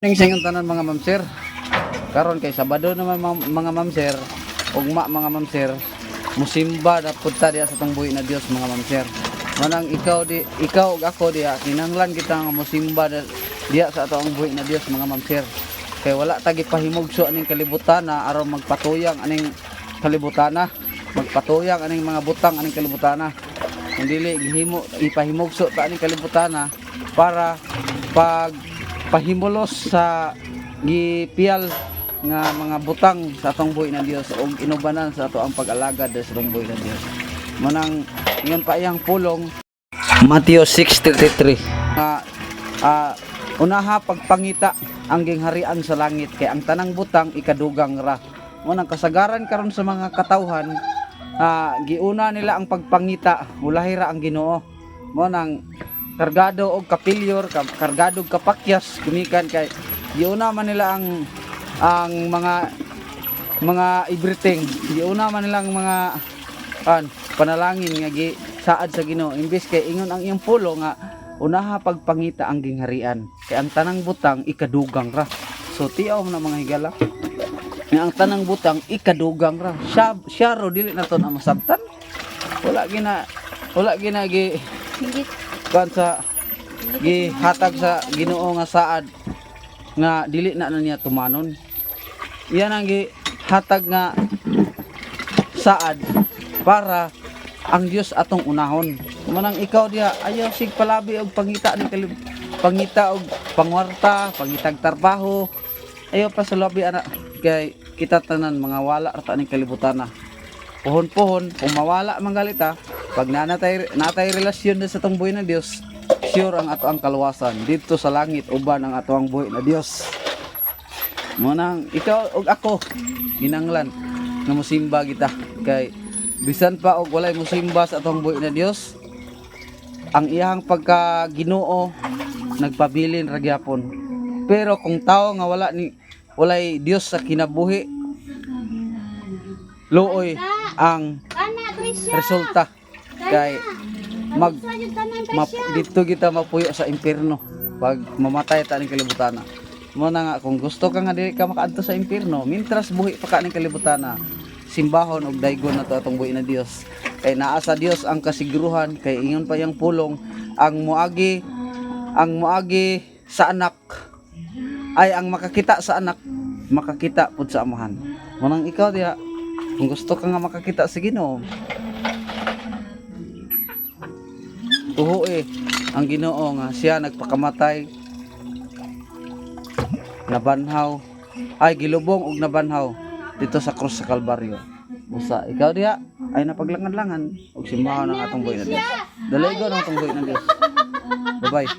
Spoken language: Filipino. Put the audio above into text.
Ning sa inyong tanan mga mamsir. Karon kay Sabado naman mga mamsir, ugma mga mamsir, musimba na punta diya sa tong buhi na Dios mga mamsir. Manang ikaw ug ako diya kinahanglan kita nga musimba diya sa atong buhi na Dios mga mamsir. Kay wala ta gipahimugso aning kalibutan na aron magpatuyang aning kalibutan na, magpatuyang aning mga butang aning kalibutan na. Kung dili ipahimugso ta aning kalibutan na para pag pahimulos sa gipiyal nga mga butang sa atong buhi na Dios ug inubanan sa ato ang pag-alagad sa atong buhi na Dios. Manang ingon pa iyang pulong Mateo 6:33 nga unaha pagpangita ang gingharian sa langit kay ang tanang butang ikadugang ra. Manang kasagaran karon sa mga katawhan giuna nila ang pagpangita ulahi ra ang Ginoo. Manang kargado og kapilyor, kargado og kapakyas gumikan kay giuna man nila ang mga everything. Giuna man nila ang mga panalangin nga gisaad sa Ginoo imbes kay ingon ang iyang pulo nga unaha pagpangita ang gingharian kay ang tanang butang ikadugang ra. So tiaw na mga higala nga ang tanang butang ikadugang ra. Siya ro dili na to na masabtan. Wala gina gi kan sa gihatag sa Ginoo nga saad nga dili na niya tumanon. Iyan ang gihatag nga saad para ang Dios atong unahon. Manang ikaw diha ayaw sig palabi og pangita ni pangita og pangwarta, pangitag trabaho. Ayaw pa sa labi ana kay kita tanan mga wala ra ta ning kalibutan na. Pohon-pohon kung mawala man galita pag natay relasyon na sa atong buhi na Dios, sure ang ato ang kaluwasan dito sa langit uban ang ato ang buhi na Dios. Manang ikaw ug ako ginanglan nga mosimba kita kay bisan pa og walay mosimba sa atong buhi na Dios, ang iyang pagka Ginoo nagpabilin ra gyapon. Pero kung tao nga walay Dios sa kinabuhi, luoy ang resulta kay dito kita mapuyo sa impierno pag mamatay ta ning kalibutan. Mo na nga kung gusto ka nga dili ka makaadto sa impierno, mintras buhi pa ka ning kalibutan, simbahon og daygon na to atong buhi na Dios. Kay naa sa Dios ang kasiguruhan kay ingon pa yang pulong ang muagi sa anak ay ang makakita sa anak makakita pud sa amahan. Manang ikaw diha kung gusto ka nga makakita sa Ginoo, tuhoy ang Ginoo nga siya nagpakamatay, nabanhaw, gilubong og nabanhaw dito sa krus sa Kalbaryo. Usa ikaw diha ay napaglangan-langan og simbahan ng atong buhi na Dios. Dalaygon ang atong buhi na Dios. Bye bye.